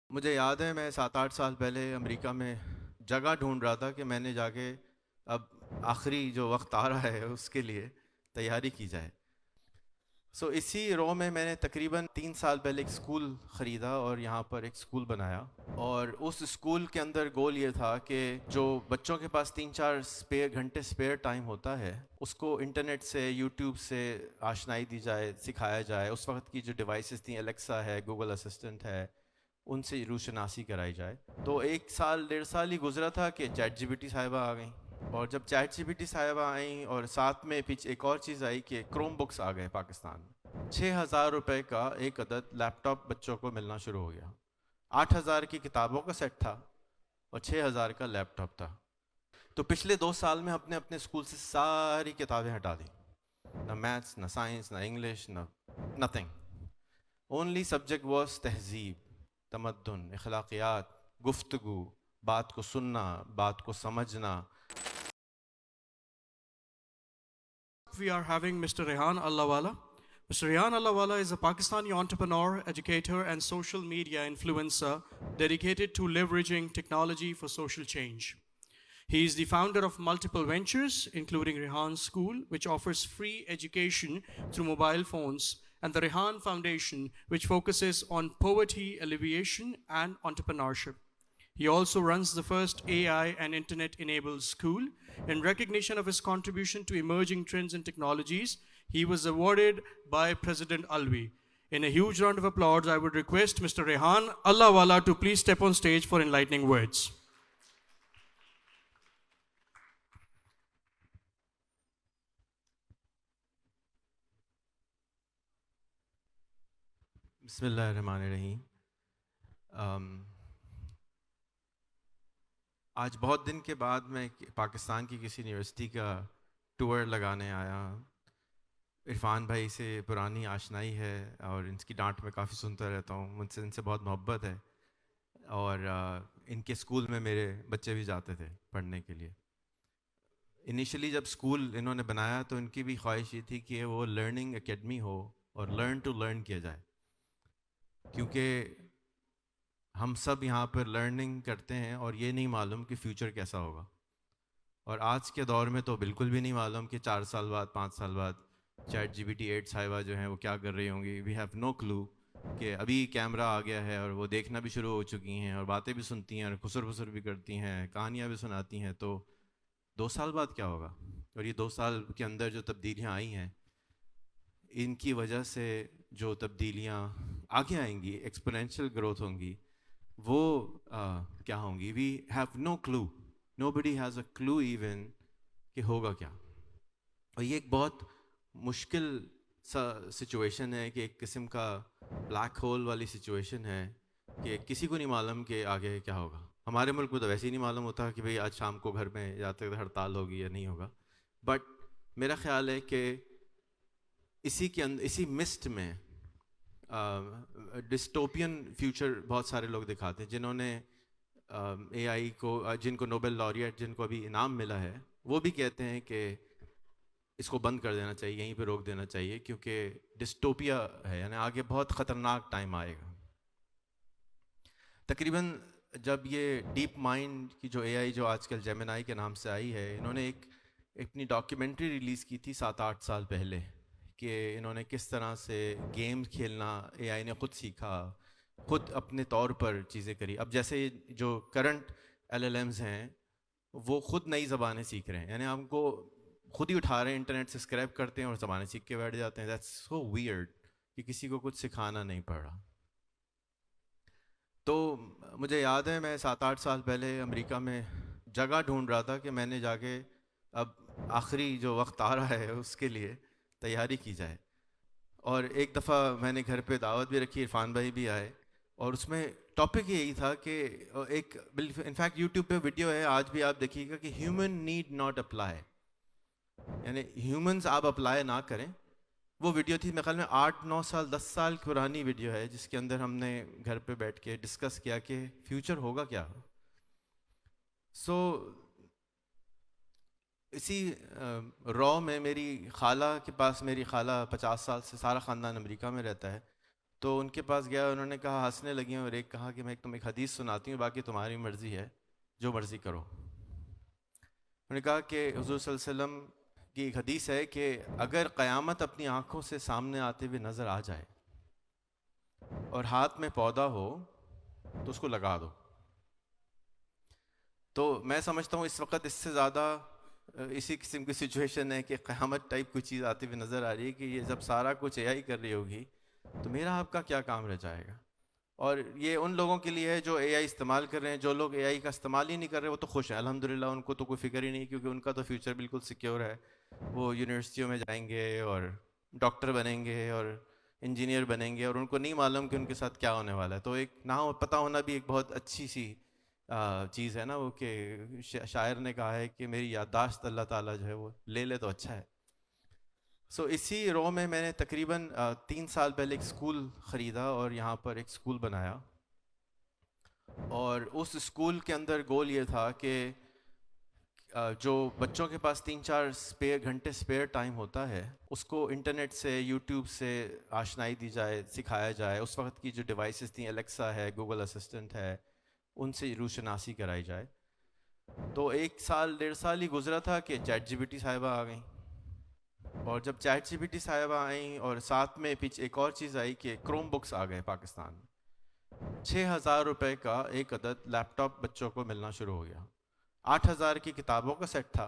مجھے یاد ہے میں 7 8 سال پہلے امریکہ میں جگہ ڈھونڈ رہا تھا کہ میں نے جا کے اب آخری جو وقت آ رہا ہے اس کے لیے تیاری کی جائے. اسی رو میں نے تقریباً 3 سال پہلے ایک اسکول خریدا اور یہاں پر ایک اسکول بنایا. اور اس اسکول کے اندر گول یہ تھا کہ جو بچوں کے پاس 3 4 گھنٹے اسپیئر ٹائم ہوتا ہے اس کو انٹرنیٹ سے یوٹیوب سے آشنائی دی جائے، سکھایا جائے. اس وقت کی جو ڈیوائسز تھیں، الیکسا ہے، گوگل اسسٹنٹ ہے، ان سے روشناسی کرائی جائے. تو 1 سال 1.5 سال ہی گزرا تھا کہ چیٹ جی پی ٹی صاحبہ آ گئیں. اور جب چیٹ جی پی ٹی صاحبہ آئیں اور ساتھ میں پیچھے ایک اور چیز آئی کہ کروم بکس آ گئے پاکستان میں. 6,000 روپے کا ایک عدد لیپ ٹاپ بچوں کو ملنا شروع ہو گیا. 8,000 کی کتابوں کا سیٹ تھا اور 6,000 کا لیپ ٹاپ تھا. تو پچھلے 2 سال میں ہم نے اپنے اسکول سے ساری کتابیں ہٹا دیں. نہ میتھس، نہ سائنس، نہ انگلش، نہ نتھنگ. اونلی سبجیکٹ واز تہذیب، تمدن، اخلاقیات، گفتگو، بات کو سننا، بات کو سمجھنا. We are having Mr. Rehan Allahwala. Mr. Rehan Allahwala is a Pakistani entrepreneur, educator, and social media influencer dedicated to leveraging technology for social change. He is the founder of multiple ventures, including Rehan School, which offers free education through mobile phones, and the Rehan Foundation, which focuses on poverty alleviation and entrepreneurship. He also runs the first AI and internet-enabled school. In recognition of his contribution to emerging trends and technologies, he was awarded by President Alvi. In a huge round of applause, I would request Mr. Rehan Allahwala to please step on stage for enlightening words. بسم اللہ الرحمن الرحیم. آج بہت دن کے بعد میں پاکستان کی کسی یونیورسٹی کا ٹور لگانے آیا. عرفان بھائی سے پرانی آشنائی ہے اور ان کی ڈانٹ میں کافی سنتا رہتا ہوں. ان سے بہت محبت ہے اور ان کے اسکول میں میرے بچے بھی جاتے تھے پڑھنے کے لیے. انیشلی جب اسکول انہوں نے بنایا تو ان کی بھی خواہش یہ تھی کہ وہ لرننگ اکیڈمی ہو اور لرن ٹو لرن کیا جائے، کیونکہ ہم سب یہاں پر لرننگ کرتے ہیں اور یہ نہیں معلوم کہ فیوچر کیسا ہوگا. اور آج کے دور میں تو بالکل بھی نہیں معلوم کہ 4 سال بعد 5 سال بعد چیٹ جی بی ٹی 8 صاحبہ جو ہیں وہ کیا کر رہی ہوں گی. وی ہیو نو کلو کہ ابھی کیمرہ آ گیا ہے اور وہ دیکھنا بھی شروع ہو چکی ہیں اور باتیں بھی سنتی ہیں اور خسر پھسر بھی کرتی ہیں، کہانیاں بھی سناتی ہیں. تو 2 سال بعد کیا ہوگا؟ اور یہ 2 سال کے اندر جو تبدیلیاں آئی ہیں ان کی وجہ سے جو تبدیلیاں آگے آئیں گی، ایکسپونینشیل گروتھ ہوں گی، وہ کیا ہوں گی؟ We have no clue. Nobody has a clue even کہ ہوگا کیا. اور یہ ایک بہت مشکل سا سچویشن ہے کہ ایک قسم کا بلیک ہول والی سچویشن ہے کہ کسی کو نہیں معلوم کہ آگے کیا ہوگا. ہمارے ملک میں تو ویسے ہی نہیں معلوم ہوتا کہ بھئی آج شام کو گھر میں جاتے ہڑتال ہوگی یا نہیں ہوگا. بٹ میرا خیال ہے کہ اسی مسٹ میں ڈسٹوپین فیوچر بہت سارے لوگ دکھاتے ہیں. جنہوں نے اے آئی کو، جن کو نوبل لاریٹ، جن کو ابھی انعام ملا ہے، وہ بھی کہتے ہیں کہ اس کو بند کر دینا چاہیے، یہیں پہ روک دینا چاہیے، کیونکہ ڈسٹوپیا ہے، یعنی آگے بہت خطرناک ٹائم آئے گا. تقریباً جب یہ ڈیپ مائنڈ کی جو اے آئی جو آج کل جیمنائی کے نام سے آئی ہے، انہوں نے ایک اپنی ڈاکیومنٹری ریلیز کی تھی 7 8 سال پہلے کہ انہوں نے کس طرح سے گیم کھیلنا اے آئی نے خود سیکھا، خود اپنے طور پر چیزیں کری. اب جیسے جو کرنٹ ایل ایل ایمز ہیں وہ خود نئی زبانیں سیکھ رہے ہیں، یعنی ہم کو خود ہی اٹھا رہے ہیں، انٹرنیٹ سے اسکریپ کرتے ہیں اور زبانیں سیکھ کے بیٹھ جاتے ہیں. دیٹس سو ویئرڈ کہ کسی کو کچھ سکھانا نہیں پڑ رہا. تو مجھے یاد ہے میں 7 8 سال پہلے امریکہ میں جگہ ڈھونڈ رہا تھا کہ میں نے جا کے اب آخری جو وقت آ رہا ہے اس کے لیے تیاری کی جائے. اور ایک دفعہ میں نے گھر پہ دعوت بھی رکھی، عرفان بھائی بھی آئے، اور اس میں ٹاپک یہی تھا کہ ایک انفیکٹ یوٹیوب پہ ویڈیو ہے، آج بھی آپ دیکھیے گا کہ ہیومن نیڈ ناٹ اپلائی، یعنی ہیومنز آپ اپلائی نہ کریں. وہ ویڈیو تھی میرے خیال میں 8 9 سال 10 سال پرانی ویڈیو ہے، جس کے اندر ہم نے گھر پہ بیٹھ کے ڈسکس کیا کہ فیوچر ہوگا کیا. سو اسی رو میں میری خالہ کے پاس، میری خالہ 50 سال سے، سارا خاندان امریکہ میں رہتا ہے، تو ان کے پاس گیا, انہوں نے کہا, ہنسنے لگی اور ایک کہا کہ میں تم ایک حدیث سناتی ہوں, باقی تمہاری مرضی ہے, جو مرضی کرو. انہوں نے کہا کہ حضور صلی اللہ علیہ وسلم کی ایک حدیث ہے کہ اگر قیامت اپنی آنکھوں سے سامنے آتے ہوئے نظر آ جائے اور ہاتھ میں پودا ہو تو اس کو لگا دو. تو میں سمجھتا ہوں اس وقت اس سے زیادہ اسی قسم کی سچویشن ہے کہ قیامت ٹائپ کوئی چیز آتی ہوئی نظر آ رہی ہے کہ یہ جب سارا کچھ اے آئی کر رہی ہوگی تو میرا آپ کا کیا کام رہ جائے گا. اور یہ ان لوگوں کے لیے ہے جو اے آئی استعمال کر رہے ہیں. جو لوگ اے آئی کا استعمال ہی نہیں کر رہے وہ تو خوش ہیں الحمدللہ, ان کو تو کوئی فکر ہی نہیں, کیونکہ ان کا تو فیوچر بالکل سیکیور ہے. وہ یونیورسٹیوں میں جائیں گے اور ڈاکٹر بنیں گے اور انجینئر بنیں گے, اور ان کو نہیں معلوم کہ ان کے ساتھ کیا ہونے والا ہے. تو ایک نہ پتہ ہونا بھی ایک بہت اچھی سی چیز ہے نا, وہ کہ شاعر نے کہا ہے کہ میری یادداشت اللہ تعالیٰ جو ہے وہ لے لے تو اچھا ہے. سو اسی رو میں نے تقریباً 3 سال پہلے ایک اسکول خریدا اور یہاں پر ایک اسکول بنایا. اور اس اسکول کے اندر گول یہ تھا کہ جو بچوں کے پاس 3-4 گھنٹے اسپیئر ٹائم ہوتا ہے اس کو انٹرنیٹ سے, یوٹیوب سے آشنائی دی جائے, سکھایا جائے. اس وقت کی جو ڈیوائسز تھیں, الیکسا ہے, گوگل اسسٹنٹ ہے, ان سے روشناسی کرائی جائے. تو 1 سال 1.5 سال ہی گزرا تھا کہ چیٹ جی پی ٹی صاحبہ آ گئیں. اور جب چیٹ جی پی ٹی صاحبہ آئیں اور ساتھ میں پیچھے ایک اور چیز آئی کہ کروم بکس آ گئے پاکستان میں. 6,000 روپے کا ایک عدد لیپ ٹاپ بچوں کو ملنا شروع ہو گیا. 8,000 کی کتابوں کا سیٹ تھا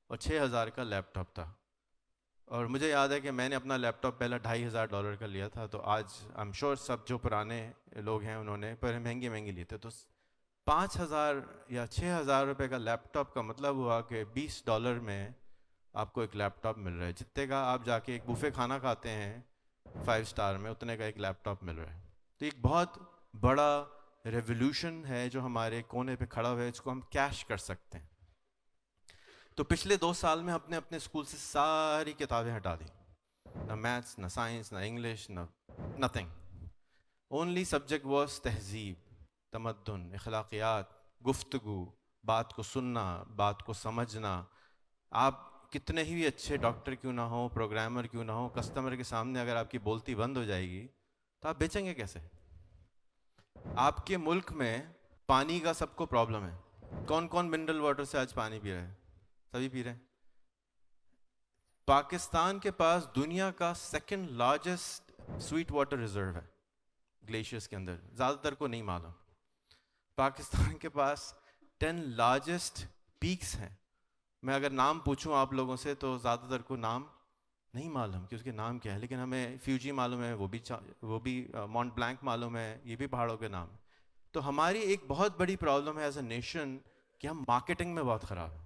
اور 6,000 کا لیپ ٹاپ تھا. اور مجھے یاد ہے کہ میں نے اپنا لیپ ٹاپ پہلا $2,500 کا لیا تھا. تو آج آئی ایم شیور سب جو پرانے لوگ ہیں انہوں نے پہلے مہنگے لیے تھے. تو 5,000 یا 6,000 روپے کا لیپ ٹاپ کا مطلب ہوا کہ $20 میں آپ کو ایک لیپ ٹاپ مل رہا ہے. جتنے کا آپ جا کے ایک بوفے کھانا کھاتے ہیں 5 اسٹار میں, اتنے کا ایک لیپ ٹاپ مل رہا ہے. تو ایک بہت بڑا ریولیوشن ہے جو ہمارے کونے پہ کھڑا ہوا ہے, اس کو ہم کیش کر سکتے ہیں. تو پچھلے 2 سال میں ہم نے اپنے اسکول سے ساری کتابیں ہٹا دی, نہ میتھس, نہ سائنس, نہ انگلش, نہ نتھنگ. اونلی سبجیکٹ واز تہذیب, تمدن, اخلاقیات, گفتگو, بات کو سننا, بات کو سمجھنا. آپ کتنے ہی اچھے ڈاکٹر کیوں نہ ہوں, پروگرامر کیوں نہ ہوں, کسٹمر کے سامنے اگر آپ کی بولتی بند ہو جائے گی تو آپ بیچیں گے کیسے؟ آپ کے ملک میں پانی کا سب کو پرابلم ہے. کون کون منرل واٹر سے آج پانی پی رہے ہیں؟ سبھی پی رہے ہیں. پاکستان کے پاس دنیا کا 2nd largest sweet water reserve ہے گلیشیئرس کے اندر, زیادہ تر کو نہیں معلوم. پاکستان کے پاس 10 لارجسٹ پیکس ہیں. میں اگر نام پوچھوں آپ لوگوں سے تو زیادہ تر کو نام نہیں معلوم کہ اس کے نام کیا ہے, لیکن ہمیں فیوجی معلوم ہے, وہ بھی ماؤنٹ بلینک معلوم ہے, یہ بھی پہاڑوں کے نام. تو ہماری ایک بہت بڑی پرابلم ہے ایز اے نیشن کہ ہم مارکیٹنگ میں بہت خراب ہیں.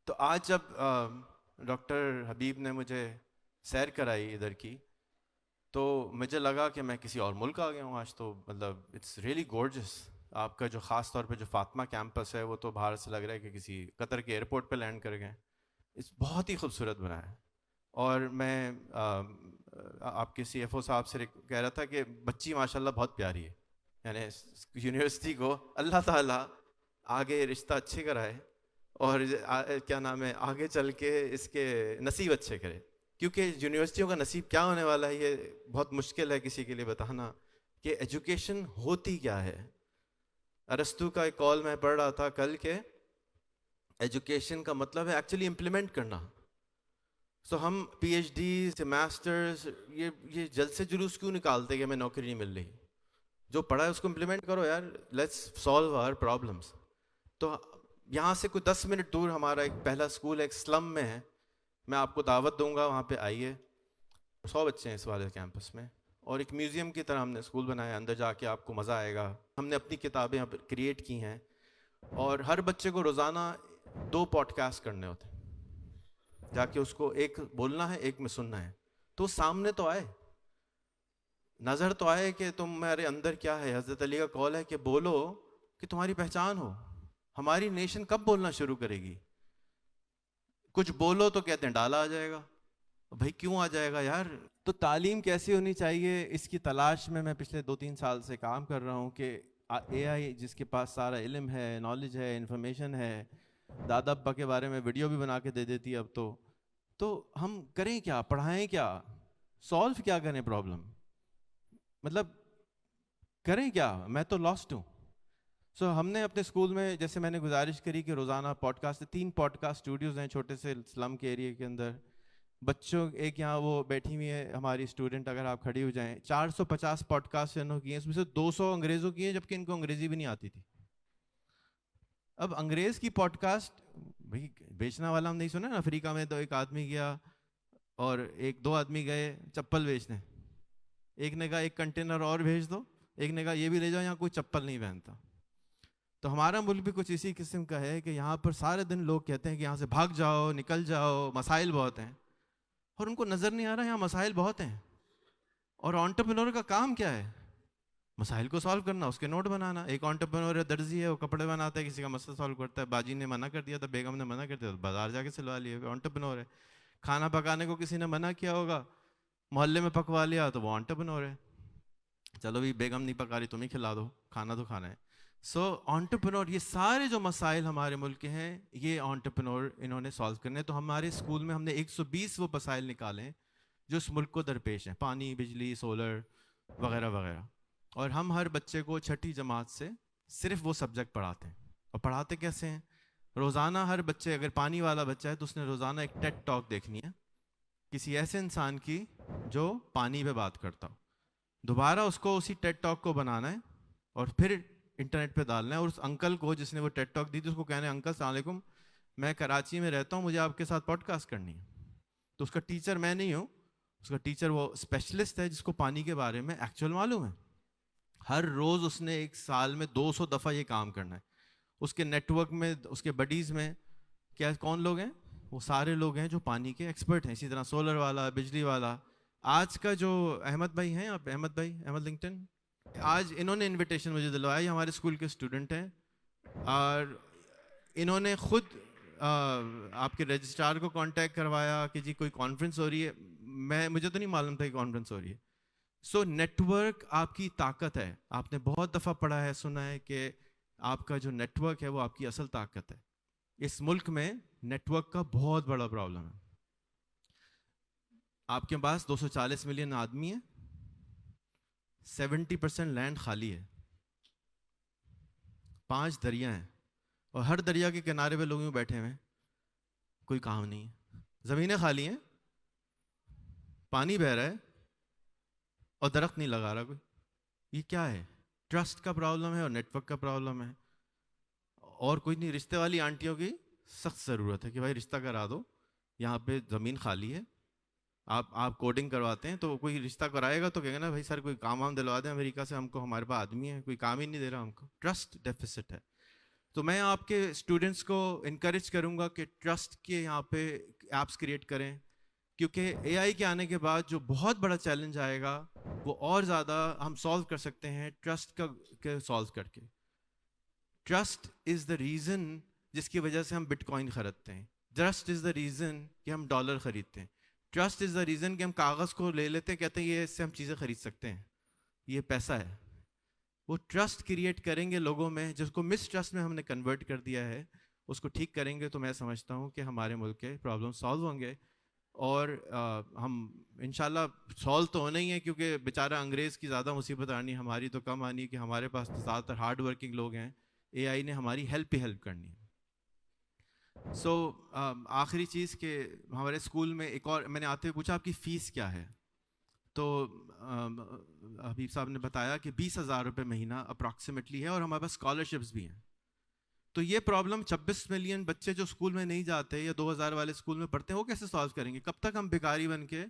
تو آج جب ڈاکٹر حبیب نے مجھے سیر کرائی ادھر کی تو مجھے لگا کہ میں کسی اور ملک آ گیا ہوں. آج تو مطلب اٹس ریئلی گورجس. آپ کا جو خاص طور پہ جو فاطمہ کیمپس ہے وہ تو باہر سے لگ رہا ہے کہ کسی قطر کے ایئرپورٹ پہ لینڈ کر گئے. اس بہت ہی خوبصورت بنا ہے. اور میں آپ کے سی ایف او صاحب سے کہہ رہا تھا کہ بچی ماشاءاللہ بہت پیاری ہے. یعنی یونیورسٹی کو اللہ تعالیٰ آگے رشتہ اچھے کرائے اور کیا نام ہے آگے چل کے اس کے نصیب اچھے کرے. کیونکہ یونیورسٹیوں کا نصیب کیا ہونے والا ہے یہ بہت مشکل ہے کسی کے لیے بتانا کہ ایجوکیشن ہوتی کیا ہے. ارسطو کا ایک قول میں پڑھ رہا تھا کل کہ ایجوکیشن کا مطلب ہے ایکچولی امپلیمنٹ کرنا. سو ہم پی ایچ ڈی سے ماسٹرز یہ جلد سے جلوس کیوں نکالتے کہ ہمیں نوکری نہیں مل رہی؟ جو پڑھا ہے اس کو امپلیمنٹ کرو یار. Let's solve our problems. تو یہاں سے کوئی 10 منٹ دور ہمارا ایک پہلا اسکول ایک سلم میں ہے. میں آپ کو دعوت دوں گا, وہاں پہ آئیے. 100 بچے ہیں اس والے کیمپس میں, اور ایک میوزیم کی طرح ہم نے اسکول بنایا. اندر جا کے آپ کو مزہ آئے گا. ہم نے اپنی کتابیں یہاں پہ کریٹ کی ہیں, اور ہر بچے کو روزانہ 2 پوڈ کاسٹ کرنے ہوتے ہیں. جا کے اس کو ایک بولنا ہے, ایک میں سننا ہے. تو سامنے تو آئے, نظر تو آئے کہ تمہارے اندر کیا ہے. حضرت علی کا قول ہے کہ بولو کہ تمہاری پہچان ہو. ہماری نیشن کب بولنا شروع کرے گی؟ کچھ بولو تو کہتے ہیں ڈالا آ جائے گا. بھائی کیوں آ جائے گا یار؟ تو تعلیم کیسی ہونی چاہیے اس کی تلاش میں پچھلے 2-3 سال سے کام کر رہا ہوں کہ اے آئی جس کے پاس سارا علم ہے, نالج ہے, انفارمیشن ہے, دادا ابا کے بارے میں ویڈیو بھی بنا کے دے دیتی ہے اب تو ہم کریں کیا؟ پڑھائیں کیا؟ سولو کیا کریں پرابلم؟ مطلب کریں کیا, میں تو لاسٹ ہوں. سو ہم نے اپنے اسکول میں, جیسے میں نے گزارش کری کہ روزانہ podcast, 3 podcast studios ہیں چھوٹے سے سلم کے ایریے کے اندر. بچوں, ایک یہاں وہ بیٹھی ہوئی ہے ہماری اسٹوڈنٹ, اگر آپ کھڑی ہو جائیں, 450 پوڈ کاسٹ انہوں کی ہیں, اس میں سے 200 انگریزوں کی ہیں, جبکہ ان کو انگریزی بھی نہیں آتی تھی. اب انگریز کی پوڈ کاسٹ بھائی بیچنا والا ہم نہیں سنا نا. افریقہ میں تو ایک آدمی گیا اور 2 آدمی گئے چپل بیچنے, ایک نے کہا 1 کنٹینر اور بھیج دو, ایک نے کہا یہ بھی لے جاؤ, یہاں کوئی چپل نہیں پہنتا. تو ہمارا ملک بھی کچھ اسی قسم کا ہے کہ یہاں پر سارے دن لوگ کہتے ہیں کہ یہاں سے بھاگ جاؤ, نکل جاؤ, مسائل بہت ہیں, اور ان کو نظر نہیں آ رہا یہاں مسائل بہت ہیں. اور انٹرپرینور کا کام کیا ہے؟ مسائل کو سالو کرنا, اس کے نوٹ بنانا. ایک انٹرپرینور ہے, درزی ہے, وہ کپڑے بناتا ہے, کسی کا مسئلہ سالو کرتا ہے. باجی نے منع کر دیا تھا, بیگم نے منع کر دیا, تو بازار جا کے سلوا لیے, انٹرپرینور ہے. کھانا پکانے کو کسی نے منع کیا ہوگا, محلے میں پکوا لیا, تو وہ انٹرپرینور ہے. چلو بھی بیگم نہیں پکا رہی, تم ہی کھلا دو, کھانا تو کھانا ہے. سو انٹرپرینور, یہ سارے جو مسائل ہمارے ملک کے ہیں, یہ انٹرپرینور انہوں نے سالو کرنے. تو ہمارے اسکول میں ہم نے 120 وہ مسائل نکالے ہیں جو اس ملک کو درپیش ہیں, پانی, بجلی, سولر وغیرہ وغیرہ. اور ہم ہر بچے کو 6ٹھی جماعت سے صرف وہ سبجیکٹ پڑھاتے ہیں. اور پڑھاتے کیسے ہیں؟ روزانہ ہر بچے, اگر پانی والا بچہ ہے تو اس نے روزانہ ایک ٹیڈ ٹاک دیکھنی ہے کسی ایسے انسان کی جو پانی پہ بات کرتا ہو. دوبارہ اس کو اسی ٹیڈ ٹاک کو بنانا ہے اور پھر انٹرنیٹ پہ ڈالنا ہے. اور اس انکل کو جس نے وہ ٹیڈ ٹاک دی تھی, اس کو کہنا ہے انکل السلام علیکم, میں کراچی میں رہتا ہوں, مجھے آپ کے ساتھ پوڈ کاسٹ کرنی ہے. تو اس کا ٹیچر میں نہیں ہوں, اس کا ٹیچر وہ اسپیشلسٹ ہے جس کو پانی کے بارے میں ایکچوئل معلوم ہے. ہر روز اس نے 1 سال میں 200 دفعہ یہ کام کرنا ہے. اس کے نیٹ ورک میں, اس کے بڈیز میں کیا کون لوگ ہیں؟ وہ سارے لوگ ہیں جو پانی کے ایکسپرٹ ہیں. اسی طرح سولر والا, بجلی والا. آج کا جو احمد بھائی ہیں, آپ احمد بھائی, احمد لنگٹن, آج انہوں نے انویٹیشن مجھے دلوایا, یہ ہمارے اسکول کے اسٹوڈنٹ ہیں, اور انہوں نے خود آپ کے رجسٹرار کو کانٹیکٹ کروایا کہ جی کوئی کانفرنس ہو رہی ہے. مجھے تو نہیں معلوم تھا کہ کانفرنس ہو رہی ہے. سو نیٹ ورک آپ کی طاقت ہے. آپ نے بہت دفعہ پڑھا ہے, سنا ہے کہ آپ کا جو نیٹ ورک ہے وہ آپ کی اصل طاقت ہے. اس ملک میں نیٹ ورک کا بہت بڑا پرابلم ہے. آپ کے پاس 240 ملین آدمی ہیں, 70% لینڈ خالی ہے, 5 دریا ہیں, اور ہر دریا کے کنارے پہ لوگ یوں بیٹھے ہوئے ہیں, کوئی کام نہیں ہے. زمینیں خالی ہیں, پانی بہہ رہا ہے, اور درخت نہیں لگا رہا کوئی. یہ کیا ہے؟ ٹرسٹ کا پرابلم ہے اور نیٹ ورک کا پرابلم ہے, اور کوئی نہیں. رشتے والی آنٹیوں کی سخت ضرورت ہے کہ بھائی رشتہ کرا دو, یہاں پہ زمین خالی ہے. آپ کوڈنگ کرواتے ہیں تو کوئی رشتہ کرائے گا تو کہے گا نا بھائی سر کوئی کام وام دلوا دیں امریکہ سے ہم کو, ہمارے پاس آدمی ہے, کوئی کام ہی نہیں دے رہا ہم کو. ٹرسٹ ڈیفیسٹ ہے. تو میں آپ کے اسٹوڈنٹس کو انکریج کروں گا کہ ٹرسٹ کے یہاں پہ ایپس کریٹ کریں, کیونکہ اے آئی کے آنے کے بعد جو بہت بڑا چیلنج آئے گا وہ اور زیادہ ہم سالو کر سکتے ہیں ٹرسٹ کا سالو کر کے. ٹرسٹ از دا ریزن جس کی وجہ سے ہم بٹ کوائن خریدتے ہیں. ٹرسٹ از دا ریزن کہ ہم ڈالر خریدتے ہیں. ٹرسٹ از دا ریزن کہ ہم کاغذ کو لے لیتے ہیں, کہتے ہیں یہ اس سے ہم چیزیں خرید سکتے ہیں, یہ پیسہ ہے. وہ ٹرسٹ کریٹ کریں گے لوگوں میں, جس کو مس ٹرسٹ میں ہم نے کنورٹ کر دیا ہے, اس کو ٹھیک کریں گے تو میں سمجھتا ہوں کہ ہمارے ملک کے پرابلم سالو ہوں گے. اور ہم انشاءاللہ سالو تو ہونا ہی ہے, کیونکہ بیچارہ انگریز کی زیادہ مصیبت آنی, ہماری تو کم آنی, کہ ہمارے پاس تو زیادہ تر ہارڈ ورکنگ لوگ ہیں. اے آئی نے ہماری ہیلپ ہی ہیلپ کرنی ہے. سو آخری چیز کہ ہمارے اسکول میں ایک اور, میں نے آتے ہوئے پوچھا آپ کی فیس کیا ہے, تو حبیب صاحب نے بتایا کہ 20,000 روپے مہینہ اپراکسیمیٹلی ہے, اور ہمارے پاس اسکالرشپس بھی ہیں. تو یہ پرابلم 26 ملین بچے جو اسکول میں نہیں جاتے یا 2,000 والے اسکول میں پڑھتے ہیں, وہ کیسے سالو کریں گے؟ کب تک ہم بیکاری بن کے,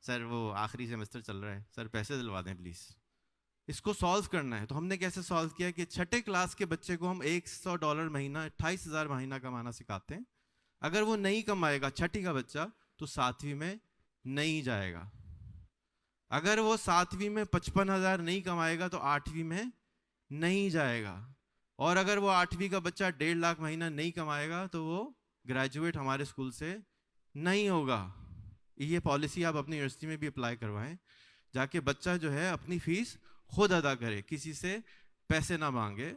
سر وہ آخری سیمسٹر چل رہا ہے, سر پیسے دلوا دیں پلیز. اس کو سالو کرنا ہے. تو ہم نے کیسے سالو کیا کہ 6ٹھے کلاس کے بچے کو ہم $100 مہینہ, 28,000 مہینہ کمانا سکھاتے ہیں. اگر وہ نہیں کمائے گا 6ٹھی کا بچہ, تو 7ویں میں نہیں جائے گا. اگر وہ 7ویں میں 55,000 نہیں کمائے گا تو 8ویں میں نہیں جائے گا. اور اگر وہ 8ویں کا بچہ 1.5 لاکھ مہینہ نہیں کمائے گا تو وہ گریجویٹ ہمارے اسکول سے نہیں ہوگا. یہ پالیسی آپ اپنی یونیورسٹی میں بھی اپلائی کروائیں, جا کے بچہ جو ہے اپنی فیس خود ادا کرے, کسی سے پیسے نہ مانگے,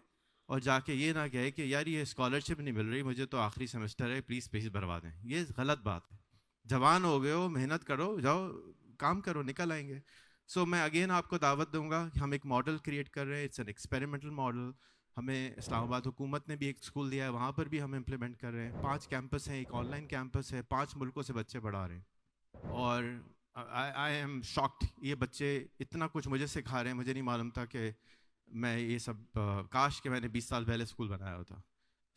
اور جا کے یہ نہ کہے کہ یار یہ اسکالرشپ نہیں مل رہی, مجھے تو آخری سیمسٹر ہے, پلیز فیس بھروا دیں. یہ غلط بات ہے. جوان ہو گئے ہو, محنت کرو, جاؤ کام کرو, نکل آئیں گے. سو میں اگین آپ کو دعوت دوں گا کہ ہم ایک ماڈل کریٹ کر رہے ہیں. It's an experimental model. ہمیں اسلام آباد حکومت نے بھی ایک اسکول دیا ہے, وہاں پر بھی ہم امپلیمنٹ کر رہے ہیں. 5 کیمپس ہیں, ایک آن لائن کیمپس ہے, 5 ملکوں سے بچے پڑھا رہے ہیں. اور آئی ایم شاکڈ, یہ بچے اتنا کچھ مجھے سکھا رہے ہیں. مجھے نہیں معلوم تھا کہ میں یہ سب, کاش کہ میں نے 20 سال پہلے اسکول بنایا ہوتا.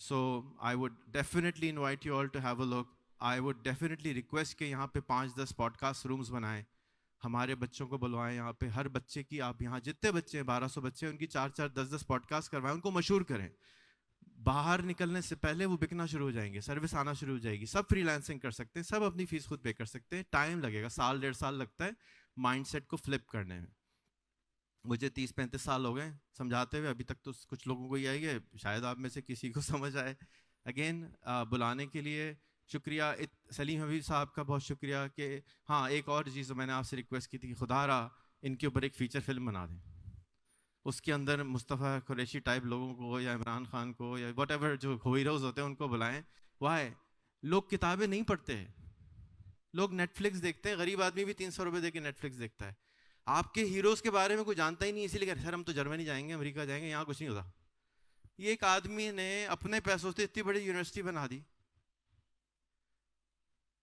So I would definitely invite you all to have a look. I would definitely request کہ یہاں پہ 5-10 پوڈ کاسٹ رومز بنائیں, ہمارے بچوں کو بلوائیں یہاں پہ. ہر بچے کی, آپ یہاں جتنے بچے ہیں 1200 بچے ہیں, ان کی 4-4 10-10 پوڈ کاسٹ کروائیں, ان کو مشہور کریں. باہر نکلنے سے پہلے وہ بکنا شروع ہو جائیں گے, سروس آنا شروع ہو جائے گی. سب فری لانسنگ کر سکتے ہیں, سب اپنی فیس خود پے کر سکتے ہیں. ٹائم لگے گا, 1-1.5 سال لگتا ہے مائنڈ سیٹ کو فلپ کرنے میں. مجھے 30-35 سال ہو گئے سمجھاتے ہوئے, ابھی تک تو کچھ لوگوں کو یہ آئی ہے, شاید آپ میں سے کسی کو سمجھ آئے. اگین بلانے کے لیے شکریہ. سلیم حبیب صاحب کا بہت شکریہ. کہ ہاں, ایک اور چیز میں نے آپ سے ریکویسٹ کی تھی کہ خدا را ان کے اوپر ایک فیچر فلم بنا دیں. اس کے اندر مصطفیٰ قریشی ٹائپ لوگوں کو یا عمران خان کو یا واٹ ایور جو ہیروز ہوتے ہیں ان کو بلائیں. وائی؟ لوگ کتابیں نہیں پڑھتے, لوگ نیٹ فلکس دیکھتے ہیں. غریب آدمی بھی 300 روپے دے کے نیٹ فلکس دیکھتا ہے. آپ کے ہیروز کے بارے میں کوئی جانتا ہی نہیں, اسی لیے کہ سر ہم تو جرمنی جائیں گے, امریکہ جائیں گے, یہاں کچھ نہیں ہوتا. یہ ایک آدمی نے اپنے پیسوں سے اتنی بڑی یونیورسٹی بنا دی.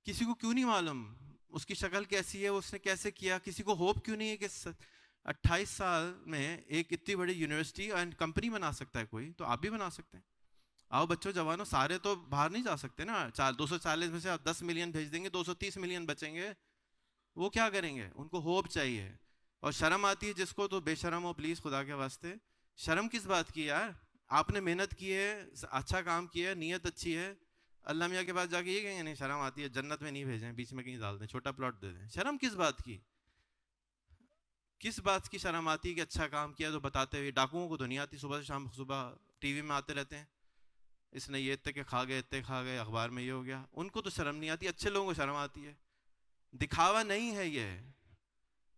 کسی کو کیوں نہیں معلوم اس کی شکل کیسی ہے, اس نے کیسے کیا؟ کسی کو ہوپ کیوں نہیں ہے کہ 28 سال میں ایک اتنی بڑی یونیورسٹی اینڈ کمپنی بنا سکتا ہے کوئی؟ تو آپ بھی بنا سکتے ہیں. آؤ بچوں جوانوں, سارے تو باہر نہیں جا سکتے نا. 240 میں سے آپ 10 ملین بھیج دیں گے, 230 ملین بچیں گے. وہ کیا کریں گے؟ ان کو ہوپ چاہیے. اور شرم آتی ہے جس کو تو بے شرم ہو پلیز, خدا کے واسطے. شرم کس بات کی یار؟ آپ نے محنت کی ہے, اچھا کام کیا ہے, نیت اچھی ہے. اللہ میاں کے پاس جا کے یہ کہیں گے نہیں شرم آتی ہے, جنت میں نہیں بھیجیں, بیچ میں کہیں ڈال دیں, چھوٹا پلاٹ دے دیں. شرم کس بات کی؟ کس بات کی شرم آتی ہے کہ اچھا کام کیا تو بتاتے ہوئے؟ ڈاکوؤں کو تو نہیں آتی, صبح سے شام صبح ٹی وی میں آتے رہتے ہیں, اس نے یہ اتنے کے کھا گئے, اتنے کھا گئے, اخبار میں یہ ہو گیا. ان کو تو شرم نہیں آتی, اچھے لوگوں کو شرم آتی ہے. دکھاوا نہیں ہے یہ.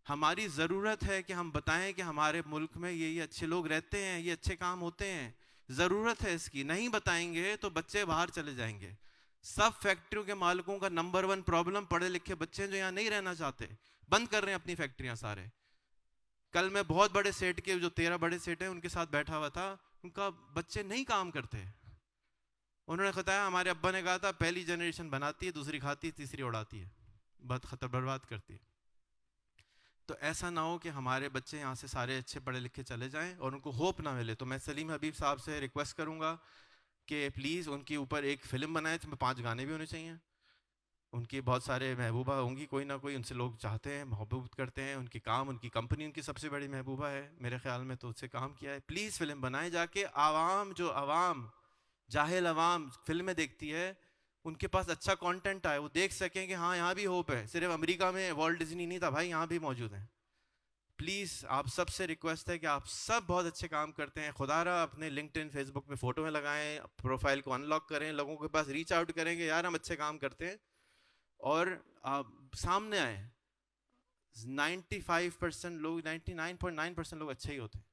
ہماری ضرورت ہے کہ ہم بتائیں کہ ہمارے ملک میں یہ اچھے لوگ رہتے ہیں, یہ اچھے کام ہوتے ہیں. ضرورت ہے اس کی. نہیں بتائیں گے تو بچے باہر چلے جائیں گے. سب فیکٹریوں کے مالکوں کا نمبر 1 پرابلم پڑھے لکھے بچے جو یہاں نہیں رہنا چاہتے, بند کر رہے ہیں اپنی فیکٹریاں سارے. کل میں بہت بڑے سیٹ کے, جو 13 بڑے سیٹ ہیں ان کے ساتھ بیٹھا ہوا تھا, ان کا بچے نہیں کام کرتے. انہوں نے بتایا ہمارے ابا نے کہا تھا پہلی جنریشن بناتی ہے, دوسری کھاتی ہے, تیسری اڑاتی ہے, برباد کرتی ہے. تو ایسا نہ ہو کہ ہمارے بچے یہاں سے سارے اچھے پڑھے لکھے چلے جائیں اور ان کو ہوپ نہ ملے. تو میں سلیم حبیب صاحب سے ریکویسٹ کروں گا کہ پلیز ان کے اوپر ایک فلم بنائیں, جس میں 5 گانے بھی ہونے چاہیے. ان کی بہت سارے محبوبہ ہوں گی کوئی نہ کوئی, ان سے لوگ چاہتے ہیں, محبت کرتے ہیں. ان کی کام, ان کی کمپنی ان کی سب سے بڑی محبوبہ ہے میرے خیال میں, تو اس سے کام کیا ہے. پلیز فلم بنائیں جا کے. عوام, جو عوام, جاہل عوام فلمیں دیکھتی ہے, ان کے پاس اچھا کانٹینٹ آئے, وہ دیکھ سکیں کہ ہاں یہاں بھی ہوپ ہے. صرف امریکہ میں والٹ ڈزنی نہیں تھا بھائی, یہاں بھی موجود ہیں. پلیز آپ سب سے ریکویسٹ ہے کہ آپ سب بہت اچھے کام کرتے ہیں. خدا را اپنے لنکڈ ان, فیس بک میں فوٹو میں لگائیں, پروفائل کو ان لاک کریں, لوگوں کے پاس ریچ آؤٹ کریں کہ یار ہم اچھے کام کرتے ہیں, اور آپ سامنے آئیں. 95% لوگ, 99.9% لوگ اچھے ہی ہوتے ہیں.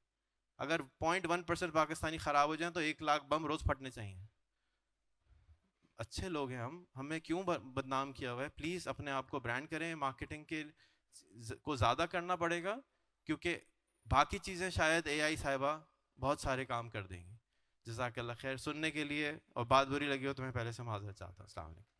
اگر 0.1% پاکستانی خراب ہو جائیں تو 1 لاکھ بم روز پھٹنے چاہیے. اچھے لوگ ہیں ہم, ہمیں کیوں بدنام کیا ہوا ہے؟ پلیز اپنے آپ کو برانڈ کریں. مارکیٹنگ کے کو زیادہ کرنا پڑے گا, کیونکہ باقی چیزیں شاید اے آئی صاحبہ بہت سارے کام کر دیں گی. جزاک اللہ خیر. سننے کے لیے, اور بات بری لگی ہو تو میں پہلے سے معذرت چاہتا ہوں. السلام علیکم.